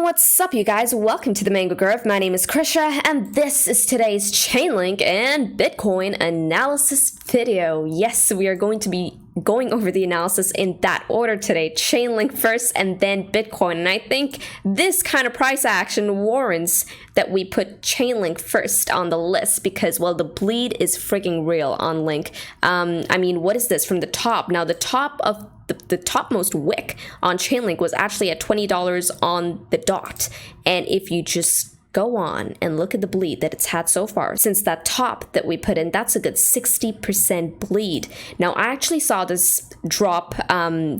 What's up, you guys? Welcome to the Mango Grove. My name is Krisha, and this is today's Chainlink and Bitcoin analysis video. Yes, we are going to be going over the analysis in that order today. Chainlink first and then Bitcoin. And I think this kind of price action warrants that we put Chainlink first on the list because, well, the bleed is freaking real on Link. I mean, what is this from the top? Now, the top of the topmost wick on Chainlink was actually at $20 on the dot. And if you just go on and look at the bleed that it's had so far since that top that we put in, that's a good 60% bleed. Now, I actually saw this drop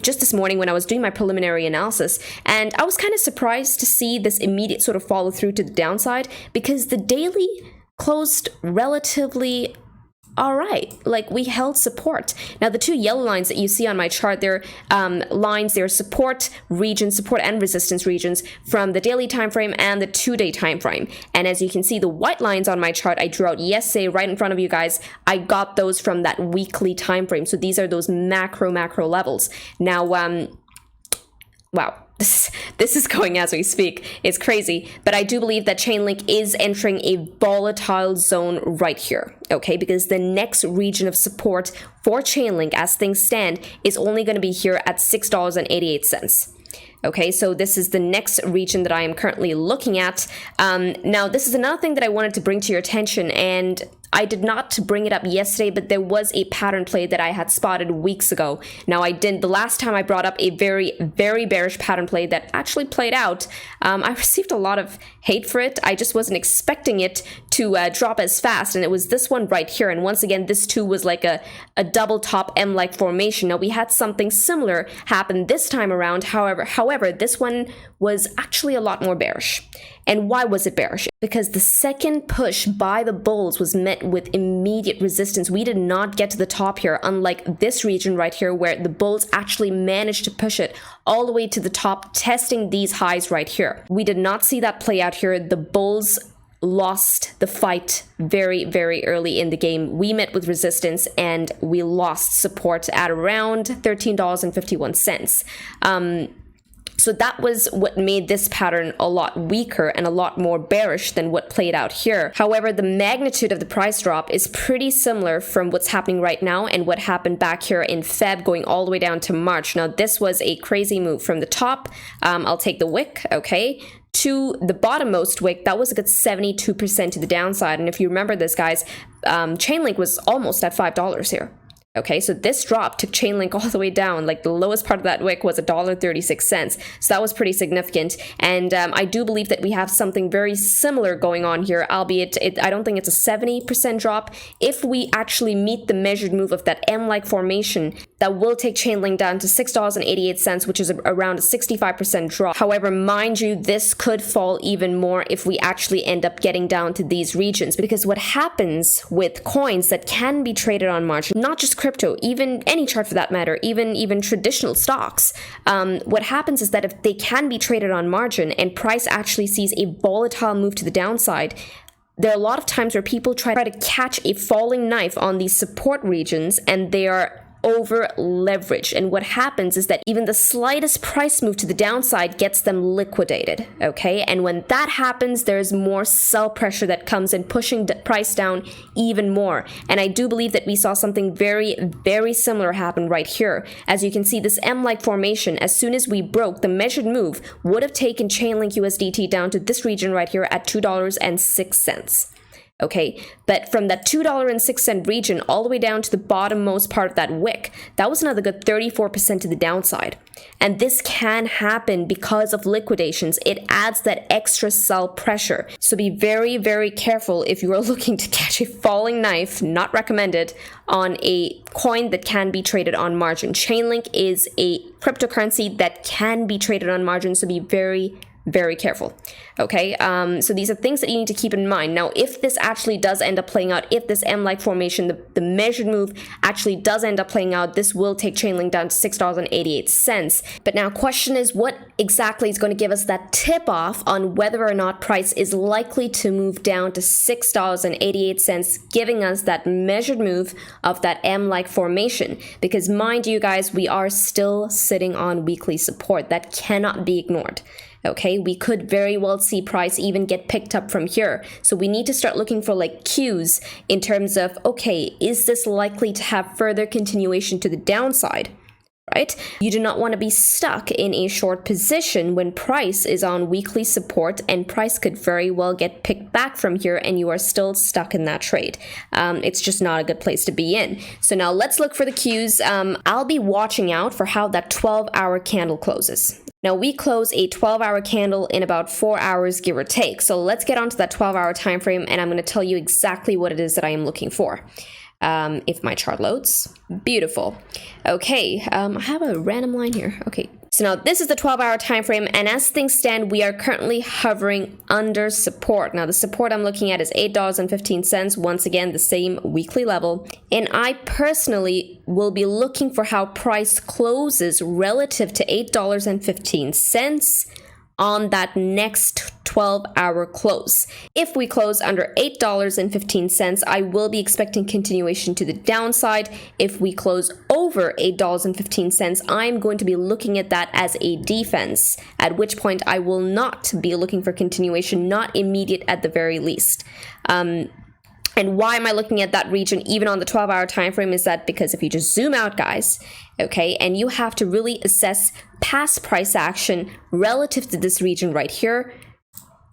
just this morning when I was doing my preliminary analysis, and I was kind of surprised to see this immediate sort of follow through to the downside because the daily closed relatively all right, like we held support. Now, the two yellow lines that you see on my chart, they're lines, they're support regions, support and resistance regions from the daily time frame and the 2-day time frame. And as you can see, the white lines on my chart I drew out yesterday right in front of you guys, I got those from that weekly time frame. So these are those macro levels. Now, wow. This is going as we speak. It's crazy, but I do believe that Chainlink is entering a volatile zone right here, okay? Because the next region of support for Chainlink as things stand is only going to be here at $6.88. Okay, so this is the next region that I am currently looking at. Now, this is another thing that I wanted to bring to your attention, and I did not bring it up yesterday, but there was a pattern play that I had spotted weeks ago. Now, the last time I brought up a very bearish pattern play that actually played out. I received a lot of hate for it. I just wasn't expecting it to drop as fast, and it was this one right here. And once again, this too was like a double top M-like formation. Now, we had something similar happen this time around. However, this one was actually a lot more bearish. And why was it bearish? Because the second push by the bulls was met with immediate resistance. We did not get to the top here, unlike this region right here where the bulls actually managed to push it all the way to the top, testing these highs right here. We did not see that play out here. The bulls lost the fight very early in the game. We met with resistance and we lost support at around $13.51. So that was what made this pattern a lot weaker and a lot more bearish than what played out here. However, the magnitude of the price drop is pretty similar from what's happening right now and what happened back here in Feb going all the way down to March. Now, this was a crazy move from the top. I'll take the wick, okay, to the bottommost wick. That was a good 72% to the downside. And if you remember this, guys, Chainlink was almost at $5 here. Okay, so this drop took Chainlink all the way down. Like the lowest part of that wick was $1.36. So that was pretty significant. And I do believe that we have something very similar going on here, albeit I don't think it's a 70% drop. If we actually meet the measured move of that M-like formation, that will take Chainlink down to $6.88, which is around a 65% drop. However, mind you, this could fall even more if we actually end up getting down to these regions. Because what happens with coins that can be traded on margin, not just crypto, even any chart for that matter, even traditional stocks, what happens is that if they can be traded on margin and price actually sees a volatile move to the downside, there are a lot of times where people try to catch a falling knife on these support regions and they are over leveraged, and what happens is that even the slightest price move to the downside gets them liquidated, okay? And when that happens, there's more sell pressure that comes in, pushing the price down even more. And I do believe that we saw something very similar happen right here. As you can see, this M-like formation, as soon as we broke, the measured move would have taken Chainlink USDT down to this region right here at $2.06. Okay, but from that $2.06 region all the way down to the bottommost part of that wick, that was another good 34% to the downside. And this can happen because of liquidations. It adds that extra sell pressure. So be very careful if you are looking to catch a falling knife, not recommended, on a coin that can be traded on margin. Chainlink is a cryptocurrency that can be traded on margin, so be very careful. Okay, so these are things that you need to keep in mind. Now, if this actually does end up playing out, if this M-like formation, the measured move actually does end up playing out, this will take Chainlink down to $6.88. But now, question is, what exactly is going to give us that tip off on whether or not price is likely to move down to $6.88, giving us that measured move of that M-like formation? Because mind you guys, we are still sitting on weekly support. That cannot be ignored. Okay, we could very well see price even get picked up from here. So we need to start looking for like cues in terms of, okay, is this likely to have further continuation to the downside? Right? You do not want to be stuck in a short position when price is on weekly support and price could very well get picked back from here and you are still stuck in that trade. It's just not a good place to be in. So now let's look for the cues. I'll be watching out for how that 12-hour candle closes. Now we close a 12-hour candle in about 4 hours, give or take. So let's get onto that 12-hour time frame and I'm going to tell you exactly what it is that I am looking for. If my chart loads. Beautiful. Okay, I have a random line here. Okay, so now this is the 12-hour time frame, and as things stand, we are currently hovering under support. Now the support I'm looking at is $8.15, once again the same weekly level, and I personally will be looking for how price closes relative to $8.15 on that next 12-hour close. If we close under $8.15, I will be expecting continuation to the downside. If we close over $8.15, I'm going to be looking at that as a defense, at which point I will not be looking for continuation, not immediate at the very least. And why am I looking at that region even on the 12-hour time frame is that because if you just zoom out, guys, okay, and you have to really assess past price action relative to this region right here,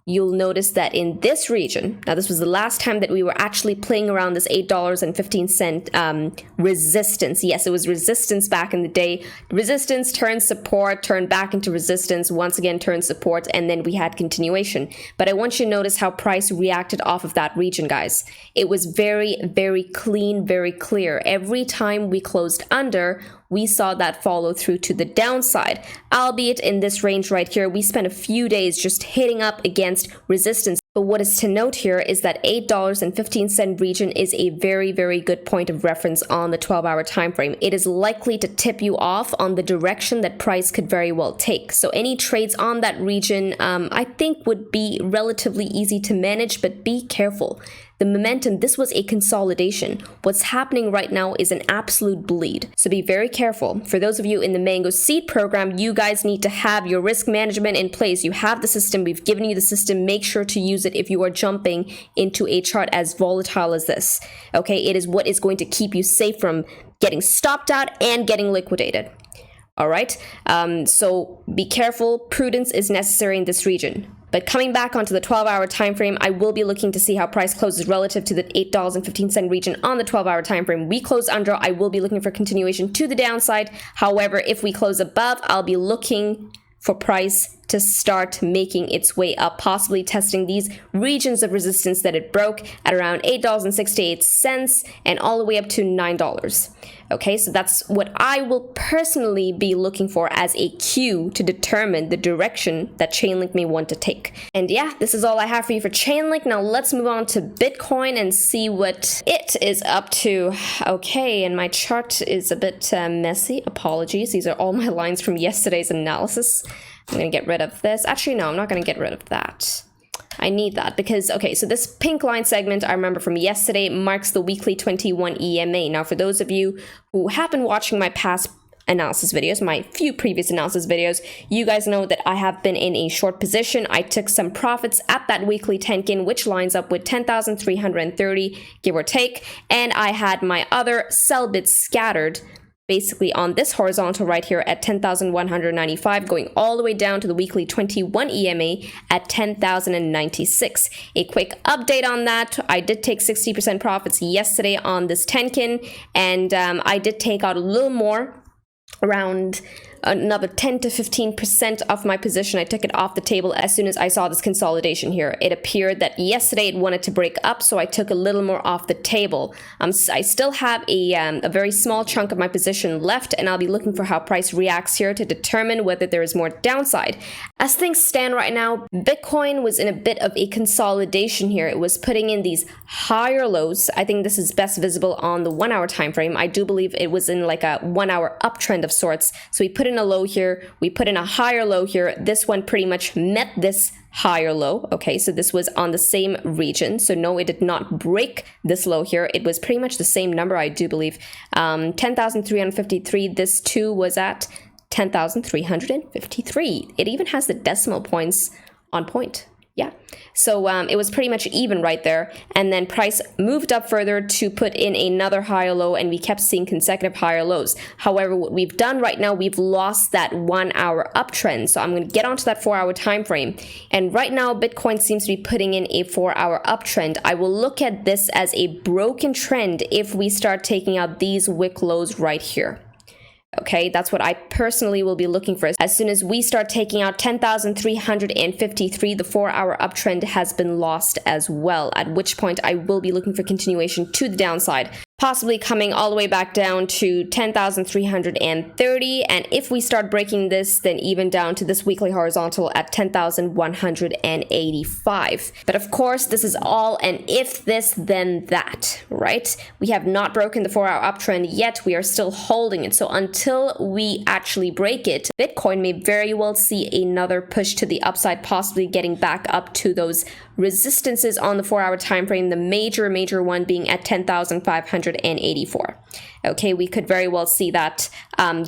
you'll notice that in this region, now this was the last time that we were actually playing around this $8.15 resistance. Yes, it was resistance back in the day. Resistance turned support, turned back into resistance, once again turned support, and then we had continuation. But I want you to notice how price reacted off of that region, guys. It was very, very clean, very clear. Every time we closed under, we saw that follow through to the downside, albeit in this range right here. We spent a few days just hitting up against resistance. But what is to note here is that $8.15 region is a very, very good point of reference on the 12-hour time frame. It is likely to tip you off on the direction that price could very well take. So any trades on that region, I think would be relatively easy to manage, but be careful. The momentum, this was a consolidation. What's happening right now is an absolute bleed. So be very careful. For those of you in the Mango Seed program, you guys need to have your risk management in place. You have the system. We've given you the system. Make sure to use it if you are jumping into a chart as volatile as this. Okay, it is what is going to keep you safe from getting stopped out and getting liquidated. All right, so be careful. Prudence is necessary in this region. But coming back onto the 12-hour time frame, I will be looking to see how price closes relative to the $8.15 region on the 12-hour time frame. We close under, I will be looking for continuation to the downside. However, if we close above, I'll be looking for price to start making its way up, possibly testing these regions of resistance that it broke at around $8.68 and all the way up to $9. Okay, so that's what I will personally be looking for as a cue to determine the direction that Chainlink may want to take. And yeah, this is all I have for you for Chainlink. Now let's move on to Bitcoin and see what it is up to. Okay, and my chart is a bit messy. Apologies. These are all my lines from yesterday's analysis. I'm going to get rid of this. Actually, no, I'm not going to get rid of that. I need that because, okay, so this pink line segment I remember from yesterday marks the weekly 21 EMA. Now, for those of you who have been watching my past analysis videos, my few previous analysis videos, you guys know that I have been in a short position. I took some profits at that weekly Tenkin, which lines up with 10,330, give or take, and I had my other sell bits scattered basically on this horizontal right here at 10,195, going all the way down to the weekly 21 EMA at 10,096. A quick update on that, I did take 60% profits yesterday on this Tenkin, and I did take out a little more, around another 10 to 15% of my position. I took it off the table as soon as I saw this consolidation here. It appeared that yesterday it wanted to break up, so I took a little more off the table. I still have a very small chunk of my position left, and I'll be looking for how price reacts here to determine whether there is more downside. As things stand right now, Bitcoin was in a bit of a consolidation here. It was putting in these higher lows. I think this is best visible on the 1 hour time frame. I do believe it was in like a 1 hour uptrend of sorts. So we put in a low here, we put in a higher low here. This one pretty much met this higher low. Okay, so this was on the same region. So no, it did not break this low here. It was pretty much the same number, I do believe. 10,353. This too was at 10,353. It even has the decimal points on point. Yeah, so it was pretty much even right there, and then price moved up further to put in another higher low, and we kept seeing consecutive higher lows. However, what we've done right now, we've lost that 1 hour uptrend. So I'm going to get onto that 4 hour time frame, and right now Bitcoin seems to be putting in a 4 hour uptrend. I will look at this as a broken trend if we start taking out these wick lows right here. Okay, that's what I personally will be looking for. As soon as we start taking out 10,353, the 4 hour uptrend has been lost as well, at which point I will be looking for continuation to the downside, possibly coming all the way back down to 10,330. And if we start breaking this, then even down to this weekly horizontal at 10,185. But of course, this is all an if this, then that, right? We have not broken the 4 hour uptrend yet. We are still holding it. So until we actually break it, Bitcoin may very well see another push to the upside, possibly getting back up to those resistances on the 4 hour time frame, the major one being at 10,584. Okay, we could very well see that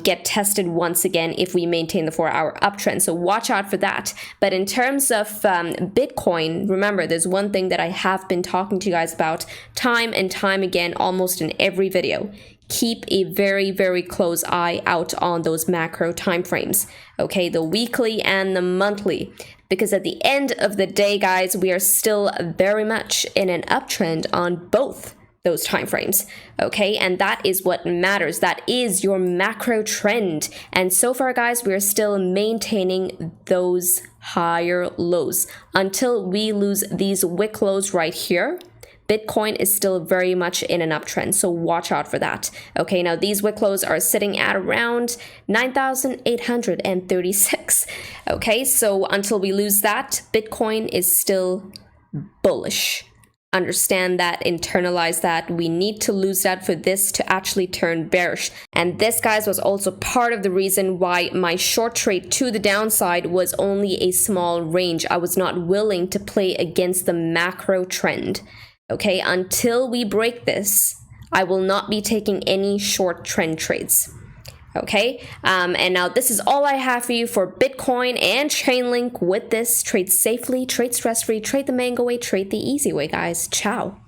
get tested once again if we maintain the 4 hour uptrend. So watch out for that. But in terms of Bitcoin, remember, there's one thing that I have been talking to you guys about time and time again, almost in every video. Keep a very close eye out on those macro time frames, okay, the weekly and the monthly, because at the end of the day, guys, we are still very much in an uptrend on both those time frames, okay, and that is what matters. That is your macro trend, and so far, guys, we are still maintaining those higher lows until we lose these wick lows right here. Bitcoin is still very much in an uptrend, so watch out for that. Okay, now these wick lows are sitting at around 9,836. Okay, so until we lose that, Bitcoin is still bullish. Understand that, internalize that. We need to lose that for this to actually turn bearish. And this, guys, was also part of the reason why my short trade to the downside was only a small range. I was not willing to play against the macro trend. Okay, until we break this, I will not be taking any short trend trades. Okay, and now this is all I have for you for Bitcoin and Chainlink. With this, trade safely, trade stress-free, trade the mango way, trade the easy way, guys. Ciao.